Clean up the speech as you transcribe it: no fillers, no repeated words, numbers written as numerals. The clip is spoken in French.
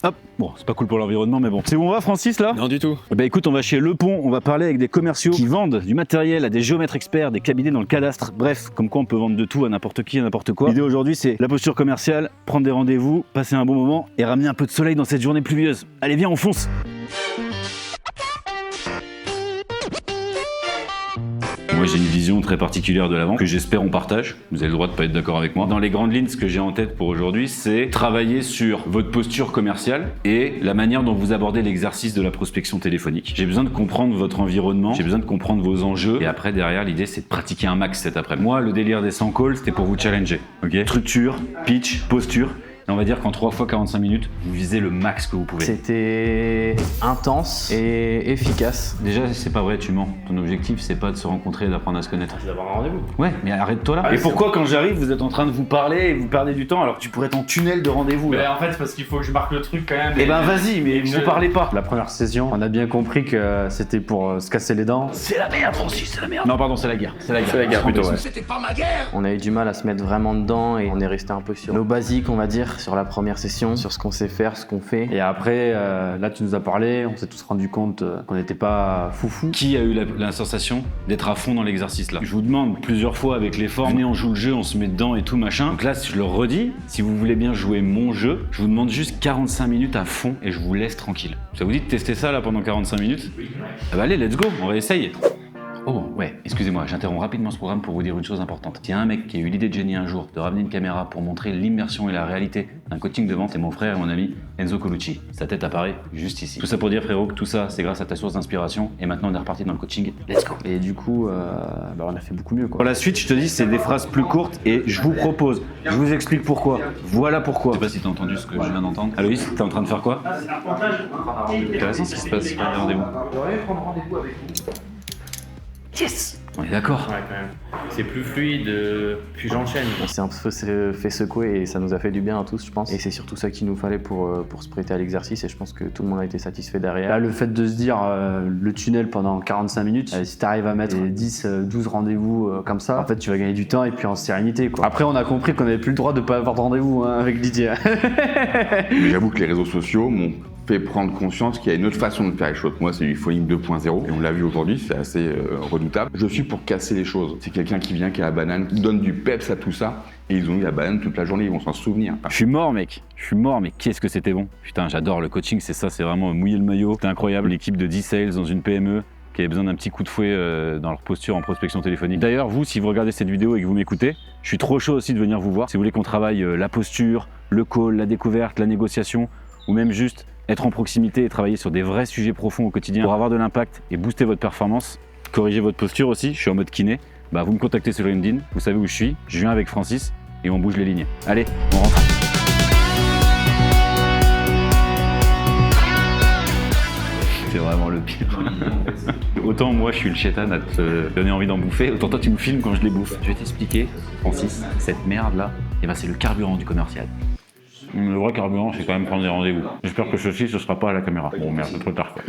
Hop, bon, c'est pas cool pour l'environnement, mais bon. C'est où on va, Francis, là? Non du tout. Bah écoute, on va chez Le Pont, on va parler avec des commerciaux qui vendent du matériel à des géomètres experts, des cabinets dans le cadastre, bref, comme quoi on peut vendre de tout à n'importe qui, à n'importe quoi. L'idée aujourd'hui, c'est la posture commerciale, prendre des rendez-vous, passer un bon moment et ramener un peu de soleil dans cette journée pluvieuse. Allez, viens, on fonce! Moi j'ai une vision très particulière de la vente que j'espère on partage. Vous avez le droit de pas être d'accord avec moi. Dans les grandes lignes, ce que j'ai en tête pour aujourd'hui, c'est travailler sur votre posture commerciale et la manière dont vous abordez l'exercice de la prospection téléphonique. J'ai besoin de comprendre votre environnement, j'ai besoin de comprendre vos enjeux et après derrière l'idée c'est de pratiquer un max cet après-midi. Moi le délire des 100 calls c'était pour vous challenger. Ok. Structure, pitch, posture. Et on va dire qu'en 3 fois 45 minutes, vous visez le max que vous pouvez. C'était intense et efficace. Déjà, c'est pas vrai, tu mens. Ton objectif, c'est pas de se rencontrer et d'apprendre à se connaître. C'est d'avoir un rendez-vous. Ouais, mais arrête-toi là. Ah, et pourquoi, quand j'arrive, vous êtes en train de vous parler et vous perdez du temps alors que tu pourrais être en tunnel de rendez-vous là? En fait, c'est parce qu'il faut que je marque le truc quand même. Eh ben vas-y, mais vous parlez pas. La première session, on a bien compris que c'était pour se casser les dents. C'est la merde, Francis, c'est la merde. Non, pardon, c'est la guerre. C'est la guerre. C'est la guerre plutôt, ouais. On a eu du mal à se mettre vraiment dedans et on est resté un peu sur nos basiques, on va dire, sur la première session, sur ce qu'on sait faire, ce qu'on fait. Et après, là, tu nous as parlé, on s'est tous rendu compte qu'on n'était pas foufou. Qui a eu la sensation d'être à fond dans l'exercice là? Je vous demande plusieurs fois avec les formes, venez on joue le jeu, on se met dedans et tout machin. Donc là, je le redis, si vous voulez bien jouer mon jeu, je vous demande juste 45 minutes à fond et je vous laisse tranquille. Ça vous dit de tester ça là pendant 45 minutes? Ah bah allez, let's go, on va essayer. Oh ouais, excusez-moi, j'interromps rapidement ce programme pour vous dire une chose importante. S'il y a un mec qui a eu l'idée de génie un jour de ramener une caméra pour montrer l'immersion et la réalité d'un coaching de vente, c'est mon frère et mon ami Enzo Colucci. Sa tête apparaît juste ici. Tout ça pour dire frérot que tout ça c'est grâce à ta source d'inspiration et maintenant on est reparti dans le coaching. Let's go. Et du coup, on a fait beaucoup mieux, quoi. Pour la suite, je te dis, c'est des phrases plus courtes et je vous propose, je vous explique pourquoi. Voilà pourquoi. Je sais pas si t'as entendu ce que je viens d'entendre. Aloïs, t'es en train de faire quoi? Intéressant ce qui se passe, il y a un rendez-vous. Yes! On est d'accord. Ouais, quand même. C'est plus fluide, puis j'enchaîne. On s'est un peu fait secouer et ça nous a fait du bien à tous, je pense. Et c'est surtout ça qu'il nous fallait pour se prêter à l'exercice et je pense que tout le monde a été satisfait derrière. Là, le fait de se dire le tunnel pendant 45 minutes, si tu arrives à mettre 10, 12 rendez-vous comme ça, en fait, tu vas gagner du temps et puis en sérénité, quoi. Après, on a compris qu'on n'avait plus le droit de ne pas avoir de rendez-vous avec Didier. Mais j'avoue que les réseaux sociaux m'ont fait prendre conscience qu'il y a une autre façon de faire les choses. Moi, c'est du phoning 2.0 et on l'a vu aujourd'hui, c'est assez redoutable. Je suis pour casser les choses. C'est quelqu'un qui vient, qui a la banane, qui donne du peps à tout ça et ils ont eu la banane toute la journée, ils vont s'en souvenir. Je suis mort, mec. Je suis mort, mais qu'est-ce que c'était bon. Putain, j'adore le coaching, c'est ça, c'est vraiment mouiller le maillot. C'était incroyable. L'équipe de 10 sales dans une PME qui avait besoin d'un petit coup de fouet dans leur posture en prospection téléphonique. D'ailleurs, vous, si vous regardez cette vidéo et que vous m'écoutez, je suis trop chaud aussi de venir vous voir. Si vous voulez qu'on travaille la posture, le call, la découverte, la négociation ou même juste être en proximité et travailler sur des vrais sujets profonds au quotidien pour avoir de l'impact et booster votre performance, corriger votre posture aussi, je suis en mode kiné, bah vous me contactez sur LinkedIn, vous savez où je suis, je viens avec Francis et on bouge les lignes. Allez, on rentre. C'est vraiment le pire. Autant moi je suis le chétan à te donner envie d'en bouffer, autant toi tu me filmes quand je les bouffe. Je vais t'expliquer, Francis, cette merde là, eh ben, c'est le carburant du commercial. Le vrai carburant, c'est quand même prendre des rendez-vous. J'espère que ceci, ce sera pas à la caméra. Bon merde, c'est trop tard quoi.